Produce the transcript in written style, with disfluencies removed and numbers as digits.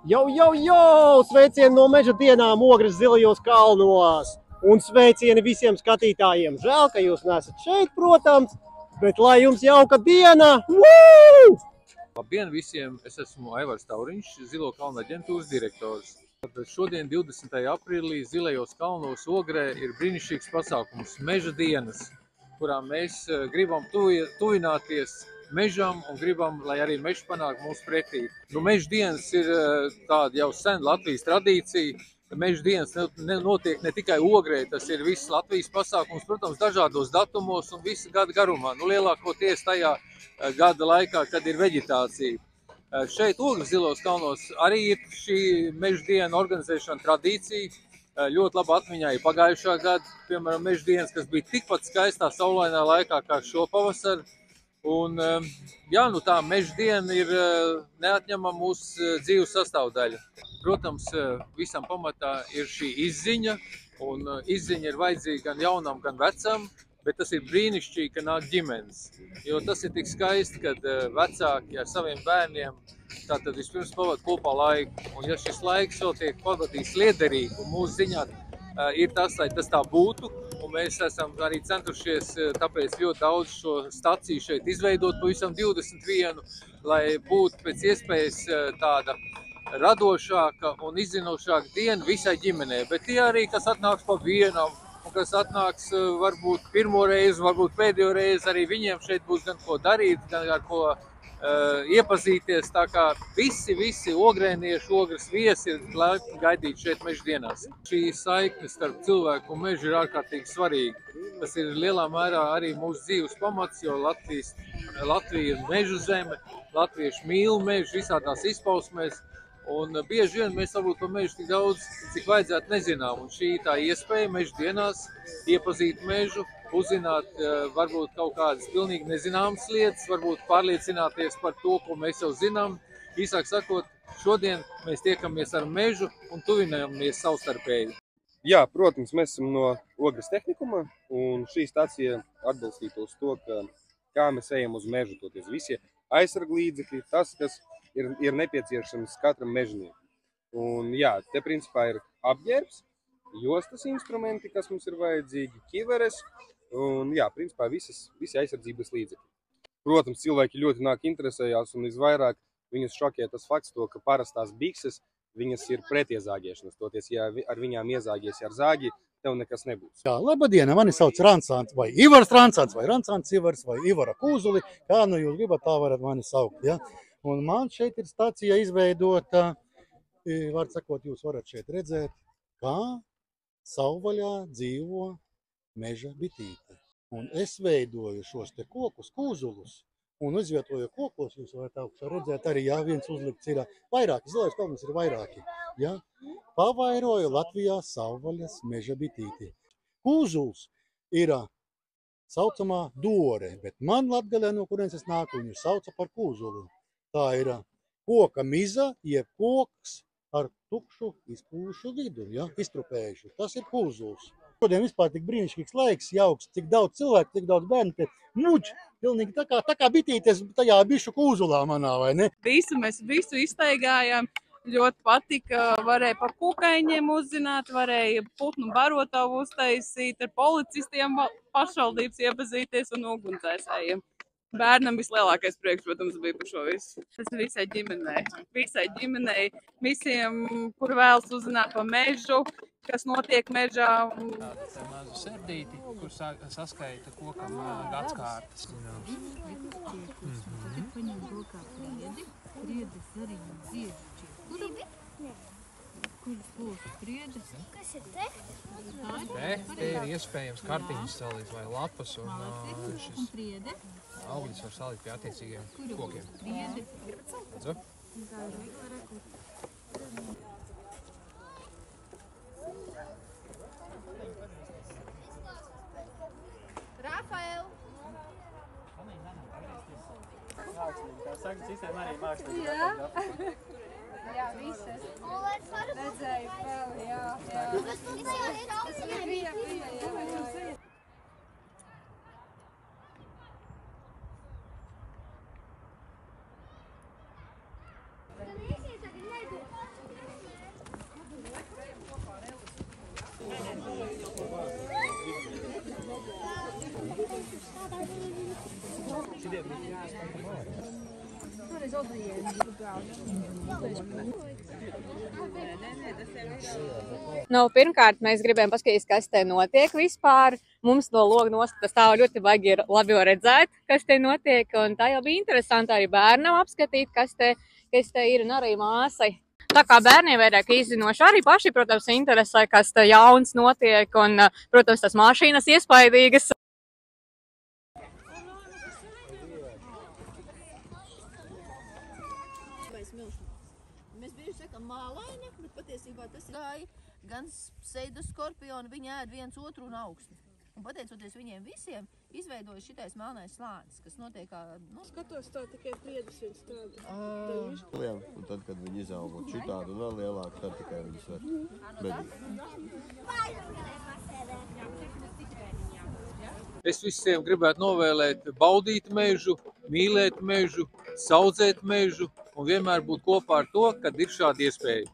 Jau! Sveicieni no meža dienām Ogres zilajos kalnos! Un sveicieni visiem skatītājiem! Žēl, ka jūs neesat šeit, protams, bet lai jums jauka diena! Woo! Labdien visiem! Es esmu Aivars Tauriņš, Zilo kalnu aģentūras direktors. Šodien, 20. aprīlī, Zilajos kalnos Ogrē ir brīnišķīgs pasākums Meža dienas, kurā mēs gribam tuvināties mežam un gribam, lai arī mežs panāk mūs pretī. Meža dienas ir tāda jau sen Latvijas tradīcija. Meža dienas notiek ne tikai Ogrē, tas ir viss Latvijas pasākums, protams, dažādos datumos un visu gadu garumā. Lielākoties tajā gada laikā, kad ir veģetācija. Šeit Ogres Zilos kalnos arī ir šī meža diena organizēšana tradīcija. Ļoti laba atmiņā ir pagājušā gada, piemēram, meža dienas, kas bija tikpat skaistā saulainā laikā kā šo pavasaru. Un, jā, tā meža diena ir neatņemama mūsu dzīves sastāvdaļa. Protams, visam pamatā ir šī izziņa, un izziņa ir vajadzīga gan jaunam, gan vecam, bet tas ir brīnišķīgi, ka nāk ģimenes. Jo tas ir tik skaisti, kad vecāki ar saviem bērniem tātad vispirms pavada kopā laiku. Un ja šis laiks vēl tiek pavadīts liederīgi, un mūsu ziņā ir tas, lai tas tā būtu, un mēs esam arī centušies tāpēc ļoti daudz šo staciju šeit izveidot, pavisam 21, lai būtu pēc iespējas tāda radošāka un izzinošāka diena visai ģimenei. Bet tie arī, kas atnāks pa vienam, un kas atnāks varbūt pirmo reizi, varbūt pēdējo reizi, arī viņiem šeit būs gan ko darīt, gan ar ko iepazīties. Tā kā visi ogrēnieši, Ogres viesi ir laipni gaidīti šeit meža dienās. Šī saikne starp cilvēku un mežu ir ārkārtīgi svarīga. Tas ir lielā mērā arī mūsu dzīves pamats, jo Latvija ir meža zeme, latvieši mīl mežu visādās izpausmēs. Un bieži vien mēs varbūt par mežu tik daudz, cik vajadzētu, nezinām. Un šī tā iespēja meža dienās iepazīt mežu, uzzināt varbūt kaut kādas pilnīgi nezināmas lietas, varbūt pārliecināties par to, ko mēs jau zinām. Īsāk sakot, šodien mēs tiekamies ar mežu un tuvināmies savstarpēji. Jā, protams, mēs esam no Ogres tehnikuma, un šī stacija atbalstītu uz to, kā mēs ejam uz mežu, toties visi aizsarglīdzekļi, tas, kas ir nepieciešams katram mežniekam. Un jā, te principā ir apģērbs, jostas instrumenti, kas mums ir vajadzīgi, kiveres, un jā, principā visi aizsardzības līdzekļi. Protams, cilvēki ļoti nāk interesējās, un visvairāk viņus šokē tas fakts, ka parastās bikses, viņas ir pretiezāgiešanas, toties, ja ar viņām iezāgies ar zāgi, tev nekas nebūs. Jā, labadiena, mani sauc Rancāns, vai Ivars Rancāns, vai Rancāns Ivars, vai Ivara Kūzuli, kā nu jūs gribat, tā varat mani saukt, ja? Un man šeit ir stacija izveidota, var sakot, jūs varat šeit redzēt, kā savvaļā dzīvo meža bitīte. Un es veidoju šos te kokus, kūzulus, un izvietoju kokos, jūs varat augšā redzēt arī, jā, viens uzlikts ir vairāki, Zilajos kalnos ir vairāki, jā. Pavairoju Latvijā savvaļas meža bitīti. Kūzuls ir saucamā dore, bet man Latgalē, no kurienes es nāku, viņu sauca par kūzulu. Tā ir koka miza, jeb koks ar tukšu izpūšu vidu, ja, iztrupējušu. Tas ir kūzuls. Šodien vispār tik brīnišķīgs laiks, jauks, tik daudz cilvēku, tik daudz bērnu, muģ, pilnīgi tā kā bitītes tajā bišu kūzulā manā, vai ne? Mēs visu iztaigājām, ļoti patika, varēja par kukaiņiem uzzināt, varēja putnu barotavu uztaisīt, ar policistiem pašvaldības iepazīties un ugunsdzēsējiem. Bērnam vislielākais prieks, protams, bija par šo visu. Tas ir visai ģimenei, visiem, kur vēlas uzzināt par mežu, kas notiek mežā. Tas ir mazu serdīti, kur saskaita kokam gadskārtas. Kas ir te? Te ir iespējams kartiņas salīt vai lapas, un šis augļus var salikt pie attiecīgiem kokiem. Redzu? Rafael! Kā saka, citiem arī mākslīgi. Jā, visas. Redzēju vēl, jā. Tas bija. Pirmkārt, mēs gribējām paskatīties, kas te notiek vispār. Mums no loga noskata stāv ļoti baigi ir labi redzēt, kas te notiek, un tā jau bija interesanti arī bērnam apskatīt, kas te ir, un arī māsai. Tā kā bērniem vairāk izzinoši, arī paši, protams, interesē, kas te jauns notiek, un, protams, tas mašīnas iespaidīgas. Mēs bieži sakam mālaini, bet patiesībā tas ir gan seidu skorpioni, viņi ēd viens otru un augstu. Un pateicoties viņiem visiem, izveidojas šitais melnais slānis, kas notiek kā... Skatos tā tikai priedus viens tādi. Un tad, kad viņi izaugot šitādu un vēl lielāku, tad tikai viņus var bedīt. Es visiem gribētu novēlēt baudīt mežu, mīlēt mežu, saudzēt mežu un vienmēr būt kopā ar to, kad ir šāda iespēja.